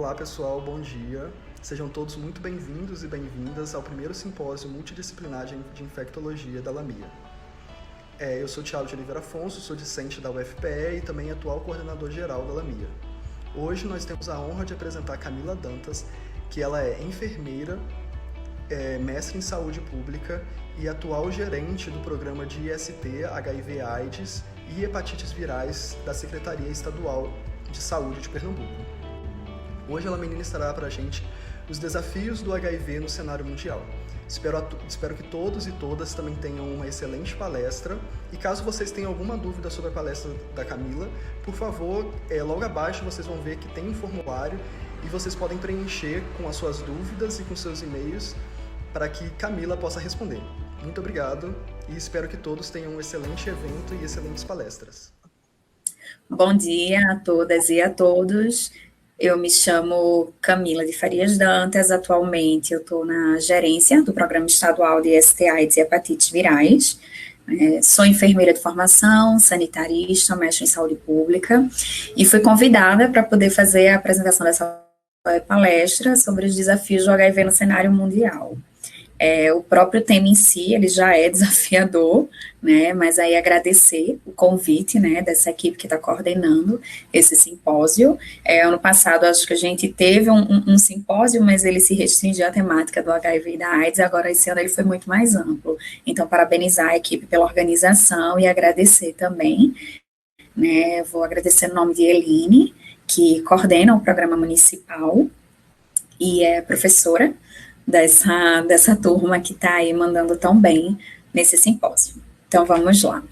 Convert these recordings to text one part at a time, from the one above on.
Olá pessoal, bom dia. Sejam todos muito bem-vindos e bem-vindas ao primeiro simpósio multidisciplinar de infectologia da Lamia. Eu sou Thiago de Oliveira Afonso, sou discente da UFPE e também atual coordenador geral da Lamia. Hoje nós temos a honra de apresentar Camila Dantas, que ela é enfermeira, mestre em saúde pública e atual gerente do programa de IST, HIV/AIDS e hepatites virais da Secretaria Estadual de Saúde de Pernambuco. Hoje ela ministrará para a gente os desafios do HIV no cenário mundial. Espero que todos e todas também tenham uma excelente palestra. E caso vocês tenham alguma dúvida sobre a palestra da Camila, por favor, logo abaixo vocês vão ver que tem um formulário e vocês podem preencher com as suas dúvidas e com seus e-mails para que Camila possa responder. Muito obrigado e espero que todos tenham um excelente evento e excelentes palestras. Bom dia a todas e a todos. Eu me chamo Camila de Farias Dantas, atualmente eu estou na gerência do Programa Estadual de IST/AIDS e Hepatites Virais. Sou enfermeira de formação, sanitarista, mestre em saúde pública, e fui convidada para poder fazer a apresentação dessa palestra sobre os desafios do HIV no cenário mundial. O próprio tema em si, ele já é desafiador, né, mas aí agradecer o convite, né, dessa equipe que está coordenando esse simpósio. Ano passado, acho que a gente teve um simpósio, mas ele se restringiu à temática do HIV e da AIDS, agora esse ano ele foi muito mais amplo. Então, parabenizar a equipe pela organização e agradecer também, né, vou agradecer no nome de Eline, que coordena o programa municipal e é professora dessa turma que está aí mandando tão bem nesse simpósio. Então, vamos lá.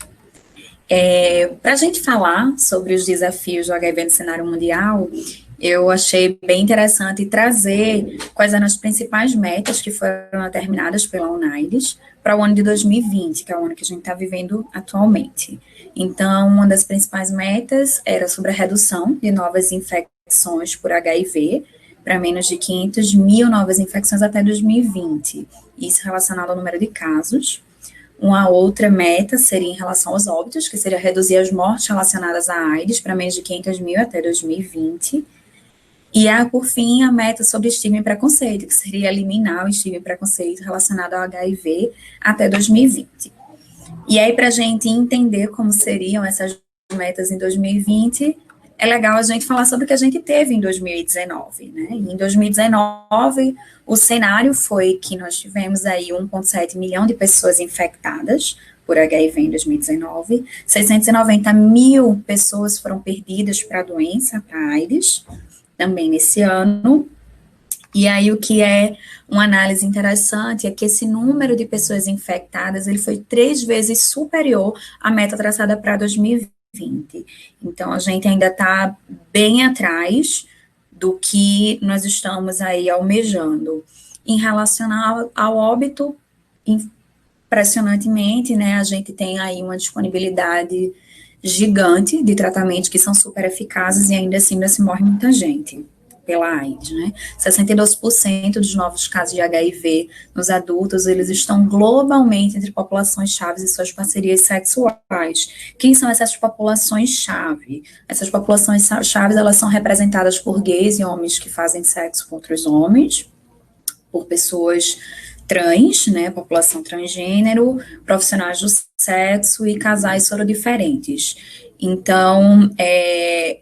Para a gente falar sobre os desafios do HIV no cenário mundial, eu achei bem interessante trazer quais eram as principais metas que foram determinadas pela UNAIDS para o ano de 2020, que é o ano que a gente está vivendo atualmente. Então, uma das principais metas era sobre a redução de novas infecções por HIV, para menos de 500 mil novas infecções até 2020, isso relacionado ao número de casos. Uma outra meta seria em relação aos óbitos, que seria reduzir as mortes relacionadas à AIDS para menos de 500 mil até 2020. E, por fim, a meta sobre estigma e preconceito, que seria eliminar o estigma e preconceito relacionado ao HIV até 2020. E aí, para a gente entender como seriam essas metas em 2020, é legal a gente falar sobre o que a gente teve em 2019, né? Em 2019, o cenário foi que nós tivemos aí 1,7 milhão de pessoas infectadas por HIV em 2019, 690 mil pessoas foram perdidas para a doença, para a AIDS, também nesse ano. E aí o que é uma análise interessante é que esse número de pessoas infectadas, ele foi 3 vezes superior à meta traçada para 2020. Então, a gente ainda está bem atrás do que nós estamos aí almejando. Em relação ao óbito, impressionantemente, né, a gente tem aí uma disponibilidade gigante de tratamentos que são super eficazes e ainda assim ainda se morre muita gente pela AIDS, né? 62% dos novos casos de HIV nos adultos, eles estão globalmente entre populações-chave e suas parcerias sexuais. Quem são essas populações-chave? Essas populações-chave, elas são representadas por gays e homens que fazem sexo com outros homens, por pessoas trans, né, população transgênero, profissionais do sexo e casais sorodiferentes. Então,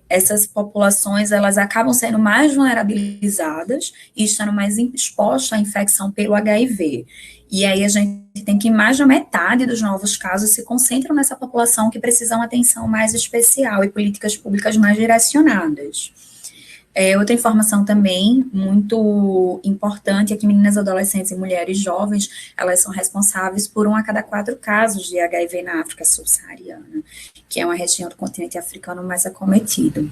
essas populações, elas acabam sendo mais vulnerabilizadas e estando mais expostas à infecção pelo HIV. E aí a gente tem que mais da metade dos novos casos se concentram nessa população que precisa de uma atenção mais especial e políticas públicas mais direcionadas. Outra informação também muito importante é que meninas, adolescentes e mulheres jovens, elas são responsáveis por 1 a cada 4 casos de HIV na África subsaariana, que é uma região do continente africano mais acometido.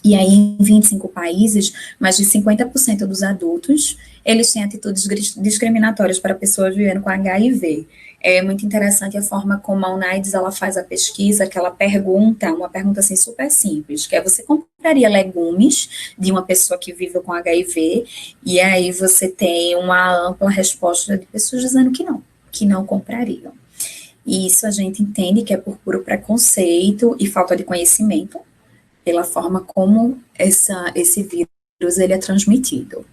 E aí, em 25 países, mais de 50% dos adultos, eles têm atitudes discriminatórias para pessoas vivendo com HIV. É muito interessante a forma como a UNAIDS, ela faz a pesquisa, que ela pergunta, uma pergunta assim super simples, que é: você compraria legumes de uma pessoa que vive com HIV? E aí você tem uma ampla resposta de pessoas dizendo que não comprariam. E isso a gente entende que é por puro preconceito e falta de conhecimento, pela forma como esse vírus ele é transmitido.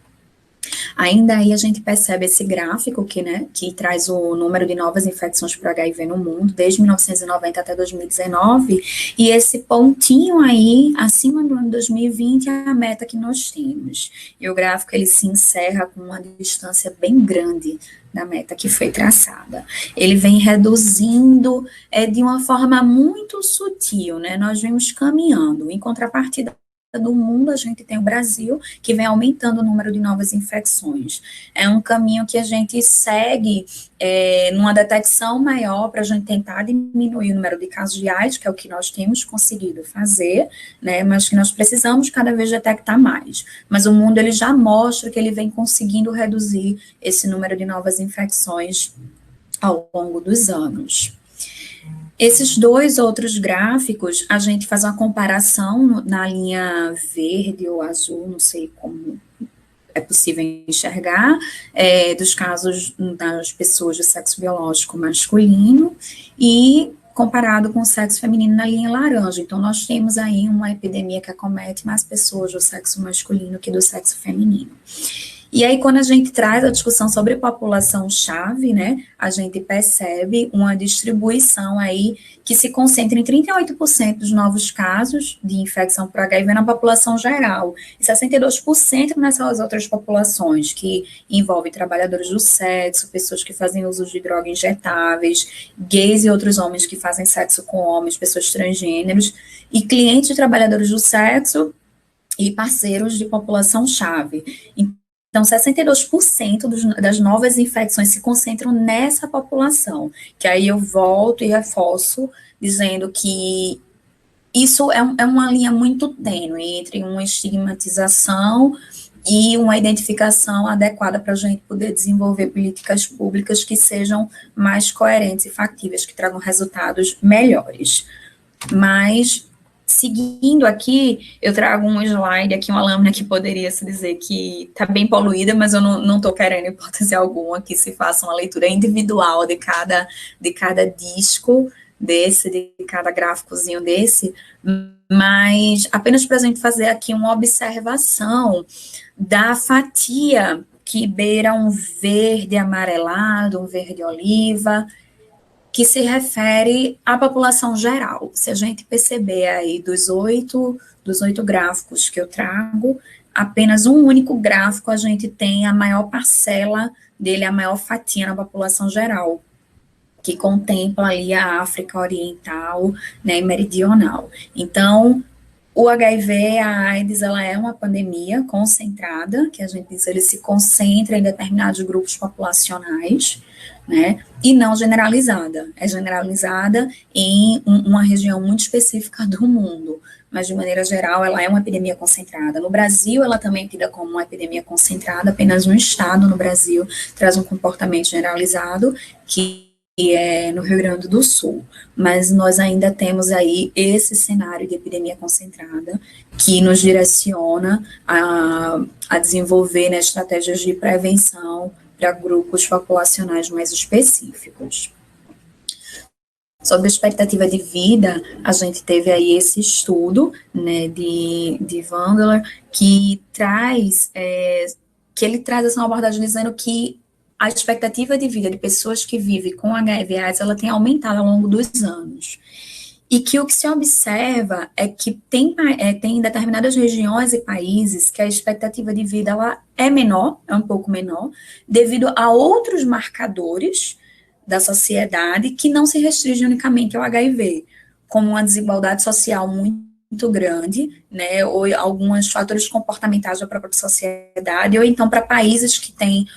Ainda aí a gente percebe esse gráfico que traz o número de novas infecções por HIV no mundo, desde 1990 até 2019, e esse pontinho aí, acima do ano 2020, é a meta que nós temos. E o gráfico, ele se encerra com uma distância bem grande da meta que foi traçada. Ele vem reduzindo de uma forma muito sutil, né? Nós vemos caminhando. Em contrapartida do mundo, a gente tem o Brasil, que vem aumentando o número de novas infecções. É um caminho que a gente segue numa detecção maior para a gente tentar diminuir o número de casos de AIDS, que é o que nós temos conseguido fazer, né, mas que nós precisamos cada vez detectar mais. Mas o mundo, ele já mostra que ele vem conseguindo reduzir esse número de novas infecções ao longo dos anos. Esses dois outros gráficos, a gente faz uma comparação na linha verde ou azul, não sei como é possível enxergar, dos casos das pessoas de sexo biológico masculino e comparado com o sexo feminino na linha laranja. Então, nós temos aí uma epidemia que acomete mais pessoas do sexo masculino que do sexo feminino. E aí, quando a gente traz a discussão sobre população-chave, né, a gente percebe uma distribuição aí que se concentra em 38% dos novos casos de infecção por HIV na população geral, e 62% nessas outras populações, que envolvem trabalhadores do sexo, pessoas que fazem uso de drogas injetáveis, gays e outros homens que fazem sexo com homens, pessoas transgêneros, e clientes de trabalhadores do sexo e parceiros de população-chave. Então, 62% das novas infecções se concentram nessa população, que aí eu volto e reforço, dizendo que isso é uma linha muito tênue entre uma estigmatização e uma identificação adequada para a gente poder desenvolver políticas públicas que sejam mais coerentes e factíveis, que tragam resultados melhores. Mas, seguindo aqui, eu trago um slide aqui, uma lâmina que poderia se dizer que está bem poluída, mas eu não estou querendo, em hipótese alguma, que se faça uma leitura individual de cada disco desse, de cada gráficozinho desse, mas apenas para a gente fazer aqui uma observação da fatia que beira um verde amarelado, um verde oliva, que se refere à população geral. Se a gente perceber aí dos oito gráficos que eu trago, apenas um único gráfico a gente tem a maior parcela dele, a maior fatia na população geral, que contempla ali a África Oriental, né, e Meridional. Então, o HIV, a AIDS, ela é uma pandemia concentrada, que a gente diz, ele se concentra em determinados grupos populacionais, né, e não generalizada. É generalizada em uma região muito específica do mundo, mas de maneira geral ela é uma epidemia concentrada. No Brasil, ela também é tida como uma epidemia concentrada, apenas um estado no Brasil traz um comportamento generalizado, que é no Rio Grande do Sul, mas nós ainda temos aí esse cenário de epidemia concentrada que nos direciona a desenvolver, né, estratégias de prevenção para grupos populacionais mais específicos. Sobre a expectativa de vida, a gente teve aí esse estudo, né, de Wandler, que ele traz essa abordagem dizendo que a expectativa de vida de pessoas que vivem com HIV/AIDS, ela tem aumentado ao longo dos anos. E que o que se observa é que tem determinadas regiões e países que a expectativa de vida ela é menor, é um pouco menor, devido a outros marcadores da sociedade que não se restringem unicamente ao HIV, como uma desigualdade social muito grande, né, ou alguns fatores comportamentais da própria sociedade, ou então para países que têm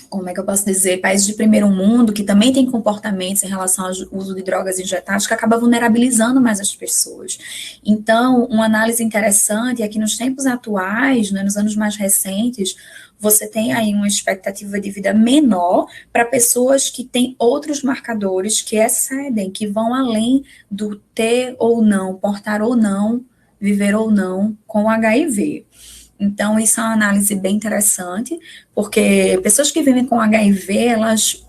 como é que eu posso dizer, países de primeiro mundo, que também têm comportamentos em relação ao uso de drogas injetáveis, que acaba vulnerabilizando mais as pessoas. Então, uma análise interessante é que nos tempos atuais, né, nos anos mais recentes, você tem aí uma expectativa de vida menor para pessoas que têm outros marcadores que excedem, que vão além do ter ou não, portar ou não, viver ou não com HIV. Então, isso é uma análise bem interessante, porque pessoas que vivem com HIV, elas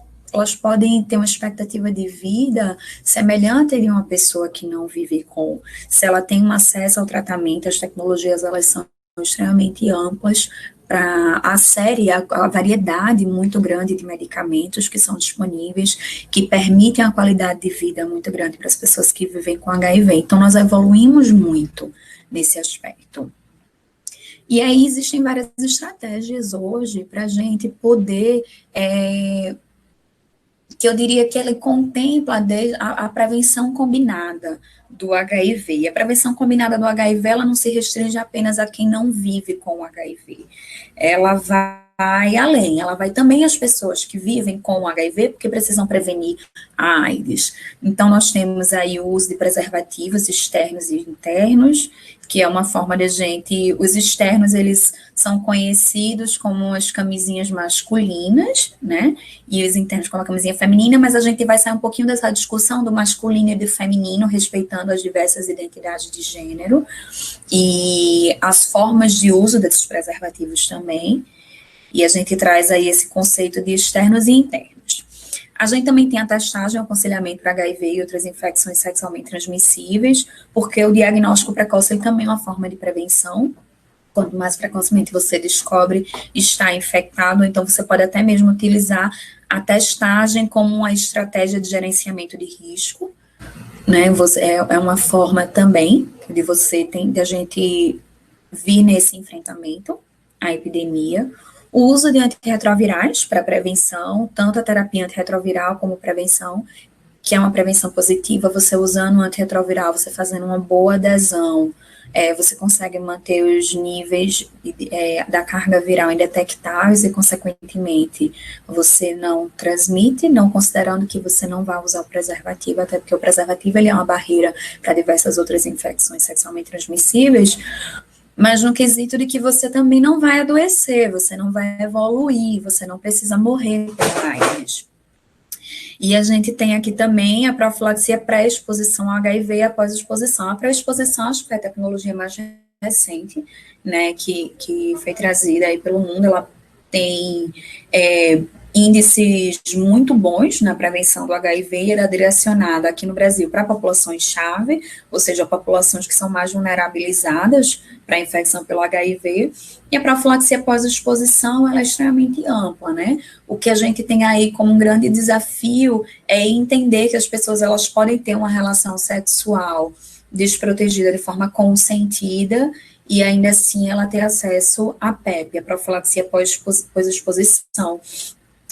podem ter uma expectativa de vida semelhante a de uma pessoa que não vive com. Se ela tem um acesso ao tratamento, as tecnologias, elas são extremamente amplas para a variedade muito grande de medicamentos que são disponíveis, que permitem a qualidade de vida muito grande para as pessoas que vivem com HIV. Então, nós evoluímos muito nesse aspecto. E aí existem várias estratégias hoje para a gente poder, que eu diria que ele contempla a prevenção combinada do HIV. E a prevenção combinada do HIV, ela não se restringe apenas a quem não vive com o HIV. Ela vai além, ela vai também às pessoas que vivem com o HIV, porque precisam prevenir a AIDS. Então, nós temos aí o uso de preservativos externos e internos, que é uma forma de os externos, eles são conhecidos como as camisinhas masculinas, né, e os internos como a camisinha feminina, mas a gente vai sair um pouquinho dessa discussão do masculino e do feminino, respeitando as diversas identidades de gênero, e as formas de uso desses preservativos também, e a gente traz aí esse conceito de externos e internos. A gente também tem a testagem, o aconselhamento para HIV e outras infecções sexualmente transmissíveis, porque o diagnóstico precoce ele também é uma forma de prevenção. Quanto mais precocemente você descobre está infectado, então você pode até mesmo utilizar a testagem como uma estratégia de gerenciamento de risco, né? É uma forma também de a gente vir nesse enfrentamento à epidemia. O uso de antirretrovirais para prevenção, tanto a terapia antirretroviral como prevenção, que é uma prevenção positiva, você usando um antirretroviral, você fazendo uma boa adesão, você consegue manter os níveis da carga viral indetectáveis e, consequentemente, você não transmite, não considerando que você não vai usar o preservativo, até porque o preservativo ele é uma barreira para diversas outras infecções sexualmente transmissíveis, mas no quesito de que você também não vai adoecer, você não vai evoluir, você não precisa morrer por AIDS. E a gente tem aqui também a profilaxia pré-exposição ao HIV e após-exposição. A pré-exposição, acho que é a tecnologia mais recente, né, que foi trazida aí pelo mundo, ela tem índices muito bons na prevenção do HIV e era direcionada aqui no Brasil para populações-chave, ou seja, populações que são mais vulnerabilizadas para a infecção pelo HIV, e a profilaxia pós-exposição, ela é extremamente ampla, né? O que a gente tem aí como um grande desafio é entender que as pessoas, elas podem ter uma relação sexual desprotegida de forma consentida, e ainda assim ela ter acesso à PrEP, a profilaxia pós-exposição.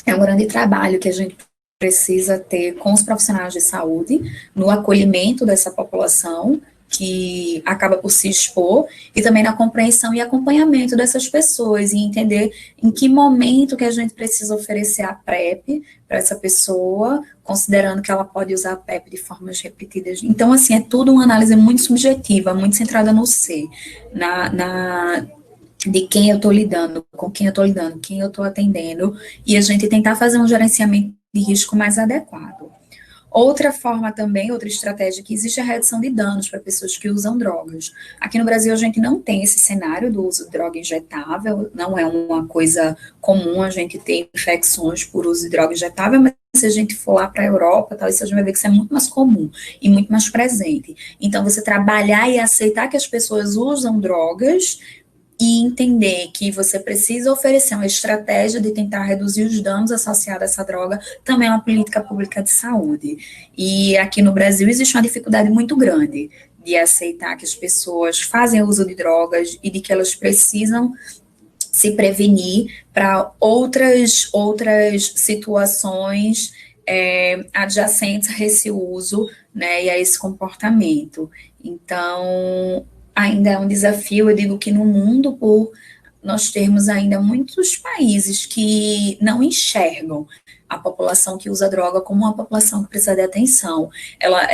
É um grande trabalho que a gente precisa ter com os profissionais de saúde, no acolhimento dessa população, que acaba por se expor, e também na compreensão e acompanhamento dessas pessoas, e entender em que momento que a gente precisa oferecer a PrEP para essa pessoa, considerando que ela pode usar a PrEP de formas repetidas. Então, assim, é tudo uma análise muito subjetiva, muito centrada no ser, de quem eu estou lidando, com quem eu estou lidando, quem eu estou atendendo, e a gente tentar fazer um gerenciamento de risco mais adequado. Outra forma também, outra estratégia que existe é a redução de danos para pessoas que usam drogas. Aqui no Brasil a gente não tem esse cenário do uso de droga injetável, não é uma coisa comum a gente ter infecções por uso de droga injetável, mas se a gente for lá para a Europa, talvez você vai ver que isso é muito mais comum e muito mais presente. Então, você trabalhar e aceitar que as pessoas usam drogas e entender que você precisa oferecer uma estratégia de tentar reduzir os danos associados a essa droga, também é uma política pública de saúde. E aqui no Brasil existe uma dificuldade muito grande de aceitar que as pessoas fazem uso de drogas e de que elas precisam se prevenir para outras situações adjacentes a esse uso, né, e a esse comportamento. Então, ainda é um desafio, eu digo que no mundo, por nós termos ainda muitos países que não enxergam a população que usa droga como uma população que precisa de atenção. Ela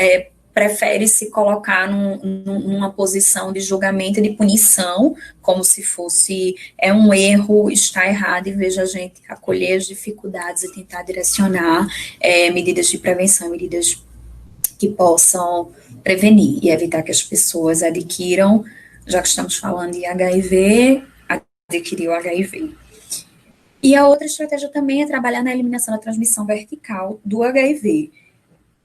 prefere se colocar numa posição de julgamento e de punição, como se fosse um erro, está errado, e veja a gente acolher as dificuldades e tentar direcionar medidas de prevenção, medidas que possam prevenir e evitar que as pessoas adquiram, já que estamos falando de HIV, adquirir o HIV. E a outra estratégia também é trabalhar na eliminação da transmissão vertical do HIV.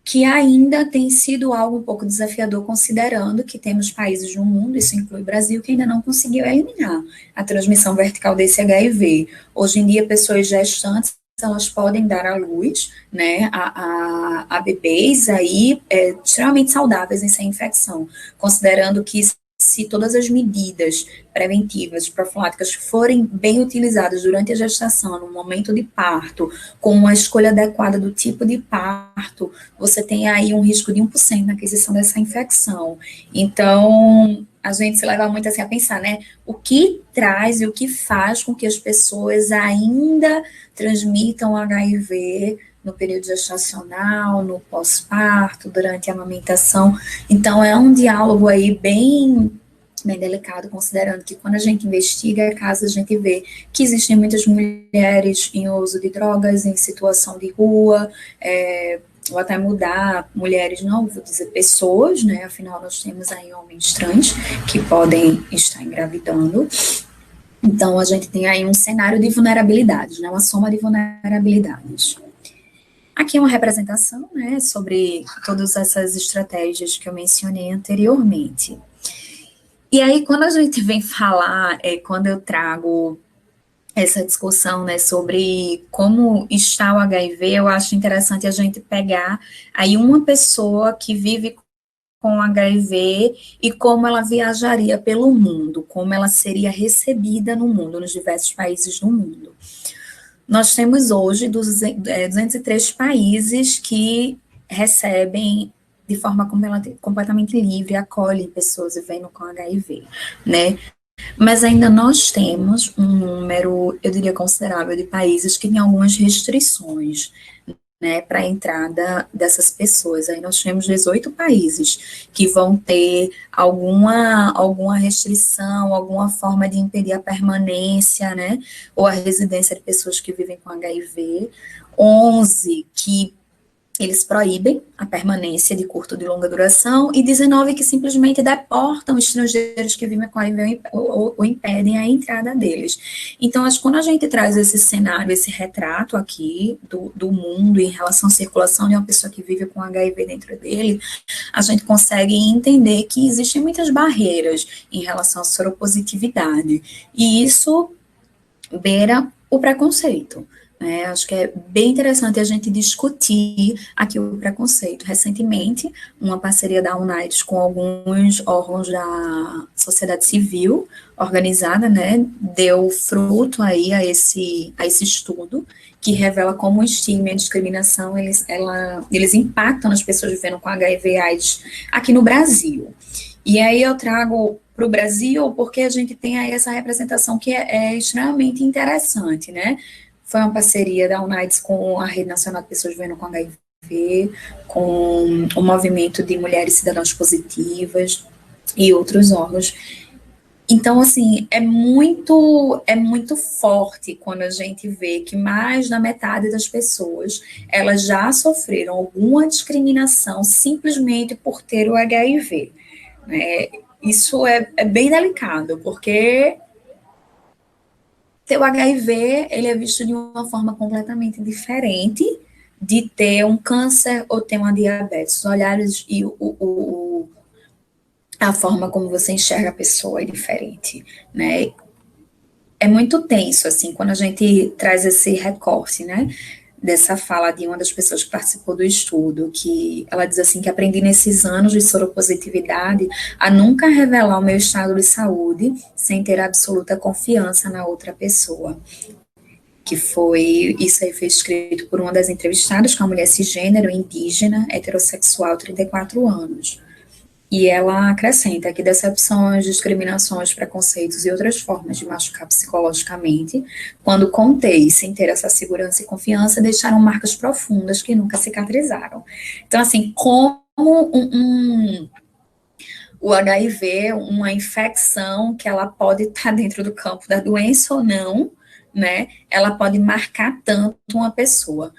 que ainda tem sido algo um pouco desafiador, considerando que temos países no mundo, isso inclui o Brasil, que ainda não conseguiu eliminar a transmissão vertical desse HIV. Hoje em dia, pessoas gestantes, elas podem dar à luz, né, a bebês aí extremamente saudáveis em sem infecção, considerando que se todas as medidas preventivas, profiláticas, forem bem utilizadas durante a gestação, no momento de parto, com uma escolha adequada do tipo de parto, você tem aí um risco de 1% na aquisição dessa infecção. Então, a gente se leva muito assim a pensar, né, o que traz e o que faz com que as pessoas ainda transmitam HIV no período gestacional, no pós-parto, durante a amamentação. Então, é um diálogo aí bem delicado, considerando que quando a gente investiga casos, a gente vê que existem muitas mulheres em uso de drogas, em situação de rua, ou até mudar, mulheres não, vou dizer pessoas, né, afinal nós temos aí homens trans que podem estar engravidando. Então, a gente tem aí um cenário de vulnerabilidades, né, uma soma de vulnerabilidades. Aqui é uma representação, né, sobre todas essas estratégias que eu mencionei anteriormente. E aí, quando a gente vem falar, quando eu trago essa discussão, né, sobre como está o HIV, eu acho interessante a gente pegar aí uma pessoa que vive com HIV e como ela viajaria pelo mundo, como ela seria recebida no mundo, nos diversos países do mundo. Nós temos hoje 203 países que recebem de forma completamente livre, acolhem pessoas vivendo com HIV, né? Mas ainda nós temos um número, eu diria, considerável de países que têm algumas restrições, né, para a entrada dessas pessoas. Aí nós temos 18 países que vão ter alguma restrição, alguma forma de impedir a permanência, né, ou a residência de pessoas que vivem com HIV, 11 que eles proíbem a permanência de curta ou de longa duração, e 19 que simplesmente deportam estrangeiros que vivem com HIV ou impedem a entrada deles. Então, acho que quando a gente traz esse cenário, esse retrato aqui do mundo em relação à circulação de uma pessoa que vive com HIV dentro dele, a gente consegue entender que existem muitas barreiras em relação à soropositividade, e isso beira o preconceito. Acho que é bem interessante a gente discutir aqui o preconceito. Recentemente, uma parceria da UNAIDS com alguns órgãos da sociedade civil organizada, né, deu fruto aí a esse estudo, que revela como o estigma e a discriminação, eles impactam nas pessoas vivendo com HIV/AIDS aqui no Brasil. E aí eu trago para o Brasil porque a gente tem aí essa representação que é extremamente interessante, né? Foi uma parceria da UNAIDS com a Rede Nacional de Pessoas Vivendo com HIV, com o Movimento de Mulheres Cidadãs Positivas e outros órgãos. Então, assim, é muito forte quando a gente vê que mais da metade das pessoas, elas já sofreram alguma discriminação simplesmente por ter o HIV. Isso é bem delicado, porque ter o HIV, ele é visto de uma forma completamente diferente de ter um câncer ou ter uma diabetes. Os olhares e a forma como você enxerga a pessoa é diferente, né? É muito tenso, assim, quando a gente traz esse recorte, né, dessa fala de uma das pessoas que participou do estudo, que ela diz assim, que aprendi nesses anos de soropositividade a nunca revelar o meu estado de saúde sem ter absoluta confiança na outra pessoa. Isso aí foi escrito por uma das entrevistadas, que é uma mulher cisgênero, indígena, heterossexual, 34 anos. E ela acrescenta que decepções, discriminações, preconceitos e outras formas de machucar psicologicamente, quando contei sem ter essa segurança e confiança, deixaram marcas profundas que nunca cicatrizaram. Então, assim, como o HIV, uma infecção que ela pode estar dentro do campo da doença ou não, né, ela pode marcar tanto uma pessoa.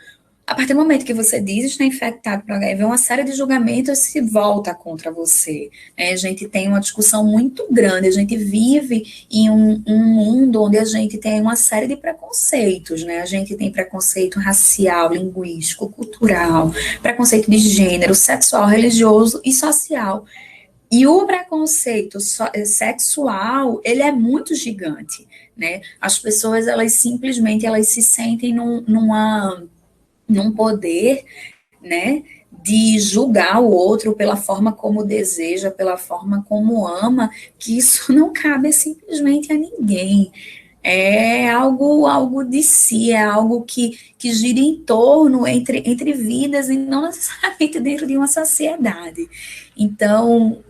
A partir do momento que você diz está infectado por HIV, uma série de julgamentos se volta contra você. Né? A gente tem uma discussão muito grande, a gente vive em um mundo onde a gente tem uma série de preconceitos, né? A gente tem preconceito racial, linguístico, cultural, preconceito de gênero, sexual, religioso e social. E o preconceito sexual, ele é muito gigante, né? As pessoas, elas simplesmente, elas se sentem num poder, né, de julgar o outro pela forma como deseja, pela forma como ama, que isso não cabe simplesmente a ninguém. É algo de si, é algo que gira em torno entre vidas e não necessariamente dentro de uma sociedade. Então,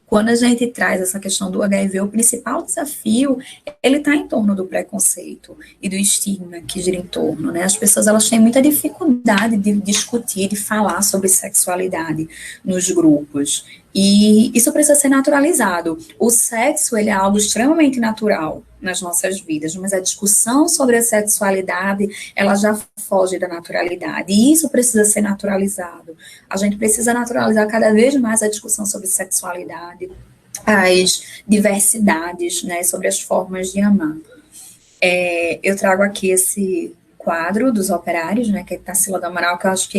quando a gente traz essa questão do HIV, o principal desafio, ele está em torno do preconceito e do estigma que gira em torno, né? As pessoas, elas têm muita dificuldade de discutir, de falar sobre sexualidade nos grupos, e isso precisa ser naturalizado. O sexo, ele é algo extremamente natural nas nossas vidas, mas a discussão sobre a sexualidade, ela já foge da naturalidade, e isso precisa ser naturalizado. A gente precisa naturalizar cada vez mais a discussão sobre sexualidade, as diversidades, né, sobre as formas de amar. Eu trago aqui esse quadro dos operários, né, que é Tarsila do Amaral, que eu acho que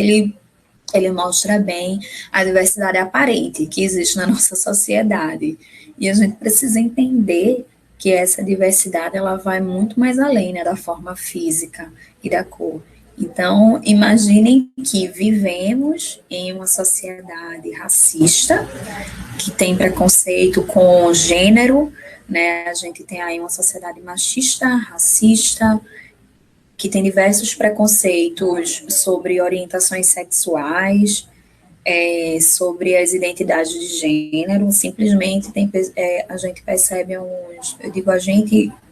ele mostra bem a diversidade aparente que existe na nossa sociedade. E a gente precisa entender que essa diversidade, ela vai muito mais além, né, da forma física e da cor. Então, imaginem que vivemos em uma sociedade racista, que tem preconceito com gênero, né? A gente tem aí uma sociedade machista, racista, que tem diversos preconceitos sobre orientações sexuais, sobre as identidades de gênero. Simplesmente a gente percebe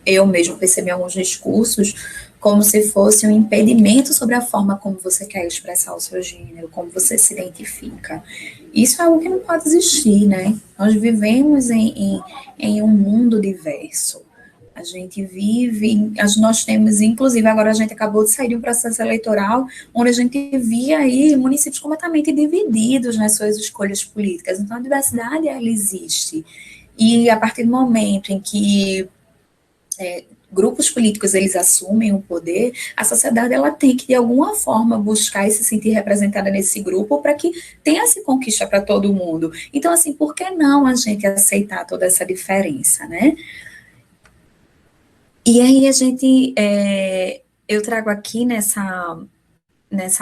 eu mesmo percebi alguns discursos como se fosse um impedimento sobre a forma como você quer expressar o seu gênero, como você se identifica. Isso é algo que não pode existir, né? Nós vivemos em um mundo diverso. A gente vive, nós temos, inclusive, agora a gente acabou de sair de um processo eleitoral onde a gente via aí municípios completamente divididos nas suas escolhas políticas. Então, a diversidade, ela existe. E a partir do momento em que grupos políticos, eles assumem o poder, a sociedade, ela tem que, de alguma forma, buscar e se sentir representada nesse grupo para que tenha essa conquista para todo mundo. Então, assim, por que não a gente aceitar toda essa diferença, né? E aí eu trago aqui nessa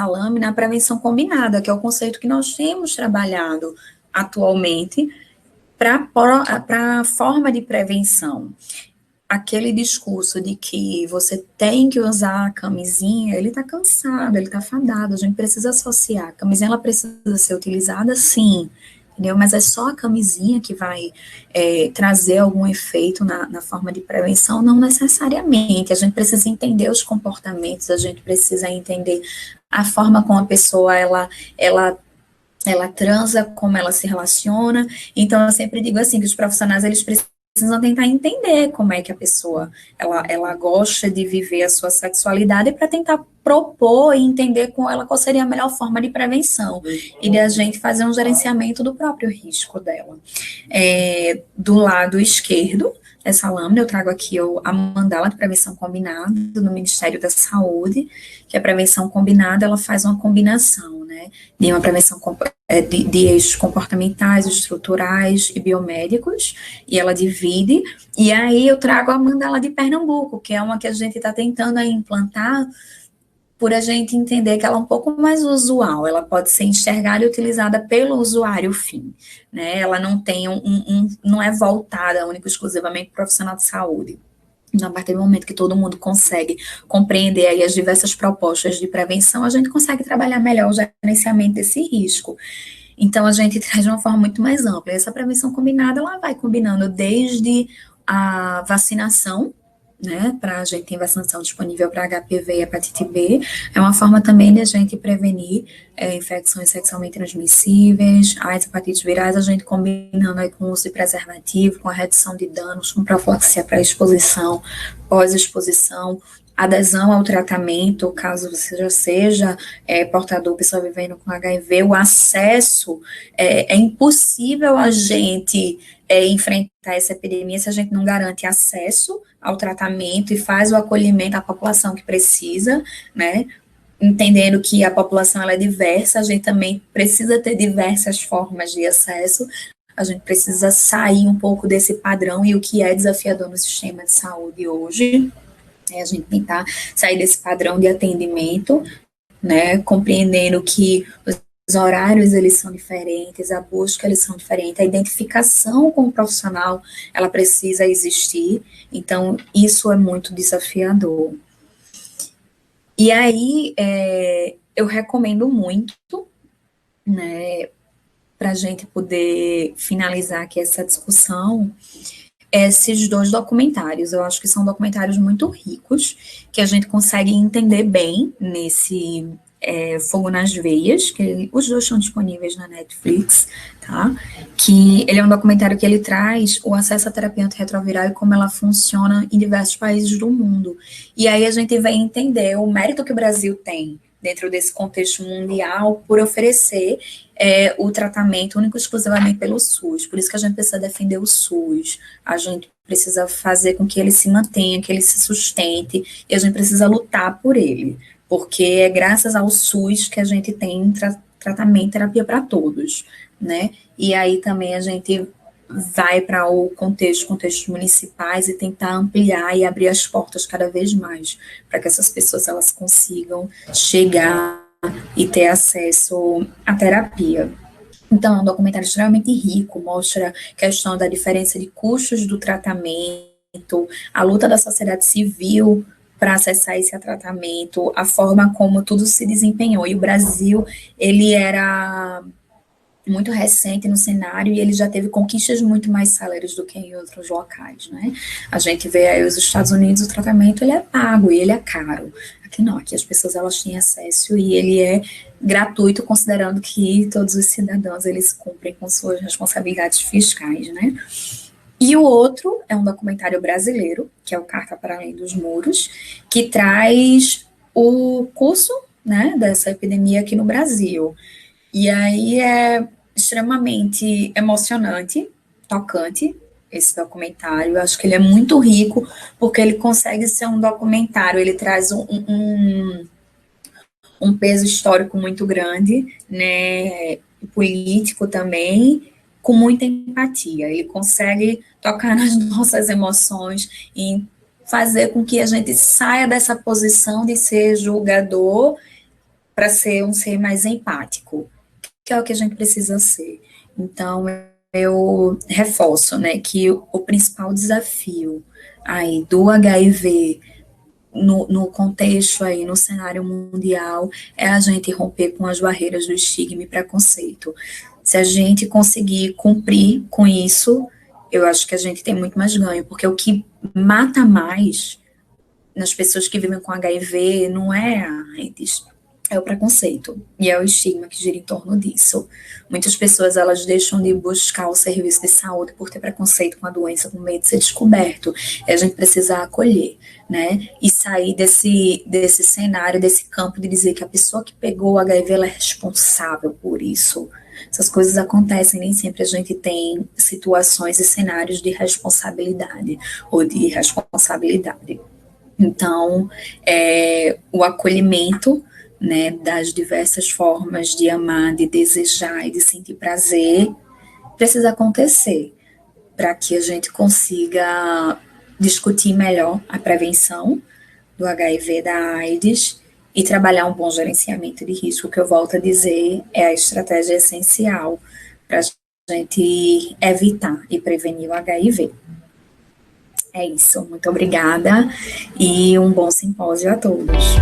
lâmina a prevenção combinada, que é o conceito que nós temos trabalhado atualmente para a forma de prevenção. Aquele discurso de que você tem que usar a camisinha, ele está cansado, ele está fadado, a gente precisa associar. A camisinha, ela precisa ser utilizada, sim, entendeu? Mas é só a camisinha que vai trazer algum efeito na forma de prevenção? Não necessariamente. A gente precisa entender os comportamentos, a gente precisa entender a forma como a pessoa, ela transa, como ela se relaciona. Então, eu sempre digo assim, que os profissionais, eles precisam tentar entender como é que a pessoa, ela gosta de viver a sua sexualidade para tentar propor e entender com ela qual seria a melhor forma de prevenção e de a gente fazer um gerenciamento do próprio risco dela. Do lado esquerdo, essa lâmina, eu trago aqui a mandala de prevenção combinada do Ministério da Saúde, que a prevenção combinada, ela faz uma combinação, né, de uma prevenção de eixos comportamentais, estruturais e biomédicos, e ela divide, e aí eu trago a mandala de Pernambuco, que é uma que a gente está tentando aí implantar, por a gente entender que ela é um pouco mais usual, ela pode ser enxergada e utilizada pelo usuário fim, né? Ela não tem não é voltada única e exclusivamente para o profissional de saúde. Então, a partir do momento que todo mundo consegue compreender aí as diversas propostas de prevenção, a gente consegue trabalhar melhor o gerenciamento desse risco. Então, a gente traz de uma forma muito mais ampla. E essa prevenção combinada, ela vai combinando desde a vacinação, né, a gente tem vacinação disponível para HPV e hepatite B, é uma forma também de a gente prevenir infecções sexualmente transmissíveis, as hepatites virais, a gente combinando aí com o uso de preservativo, com a redução de danos, com profilaxia pré-exposição, pós-exposição, adesão ao tratamento, caso você já seja portador, pessoa vivendo com HIV, o acesso, é impossível a gente enfrentar essa epidemia se a gente não garante acesso ao tratamento e faz o acolhimento à população que precisa, né, entendendo que a população ela é diversa, a gente também precisa ter diversas formas de acesso, a gente precisa sair um pouco desse padrão e o que é desafiador no sistema de saúde hoje, a gente tentar sair desse padrão de atendimento, né, compreendendo que os horários, eles são diferentes, a busca, eles são diferentes, a identificação com o profissional, ela precisa existir, então, isso é muito desafiador. E aí, eu recomendo muito, né, para a gente poder finalizar aqui essa discussão, esses 2 documentários. Eu acho que são documentários muito ricos, que a gente consegue entender bem nesse Fogo nas Veias, que os 2 estão disponíveis na Netflix, tá? Que ele é um documentário que ele traz o acesso à terapia antirretroviral e como ela funciona em diversos países do mundo. E aí a gente vai entender o mérito que o Brasil tem dentro desse contexto mundial por oferecer o tratamento único e exclusivamente pelo SUS. Por isso que a gente precisa defender o SUS, a gente precisa fazer com que ele se mantenha, que ele se sustente, e a gente precisa lutar por ele, porque é graças ao SUS que a gente tem tratamento, terapia para todos, né? E aí também a gente vai para o contextos municipais e tentar ampliar e abrir as portas cada vez mais, para que essas pessoas elas consigam chegar e ter acesso à terapia. Então, é um documentário extremamente rico, mostra a questão da diferença de custos do tratamento, a luta da sociedade civil para acessar esse tratamento, a forma como tudo se desempenhou. E o Brasil, ele era muito recente no cenário e ele já teve conquistas muito mais céleres do que em outros locais, né? A gente vê aí os Estados Unidos, o tratamento ele é pago e ele é caro. Aqui não, aqui as pessoas elas têm acesso e ele é gratuito, considerando que todos os cidadãos eles cumprem com suas responsabilidades fiscais, né? E o outro é um documentário brasileiro, que é o Carta para Além dos Muros, que traz o curso, né, dessa epidemia aqui no Brasil. E aí é extremamente emocionante, tocante, esse documentário. Eu acho que ele é muito rico, porque ele consegue ser um documentário, ele traz um peso histórico muito grande, né, político também, com muita empatia. Ele consegue tocar nas nossas emoções e fazer com que a gente saia dessa posição de ser julgador para ser um ser mais empático, que é o que a gente precisa ser. Então, eu reforço, né, que o principal desafio aí do HIV no contexto aí, no cenário mundial, é a gente romper com as barreiras do estigma e preconceito. Se a gente conseguir cumprir com isso, eu acho que a gente tem muito mais ganho, porque o que mata mais nas pessoas que vivem com HIV não é a AIDS, é o preconceito e é o estigma que gira em torno disso. Muitas pessoas, elas deixam de buscar o serviço de saúde por ter preconceito com a doença, com medo de ser descoberto. E a gente precisa acolher, né? E sair desse cenário, desse campo de dizer que a pessoa que pegou o HIV, ela é responsável por isso. Essas coisas acontecem, nem sempre a gente tem situações e cenários de responsabilidade ou de irresponsabilidade. Então, o acolhimento, né, das diversas formas de amar, de desejar e de sentir prazer, precisa acontecer para que a gente consiga discutir melhor a prevenção do HIV, da AIDS, e trabalhar um bom gerenciamento de risco, que eu volto a dizer, é a estratégia essencial para a gente evitar e prevenir o HIV. É isso, muito obrigada e um bom simpósio a todos.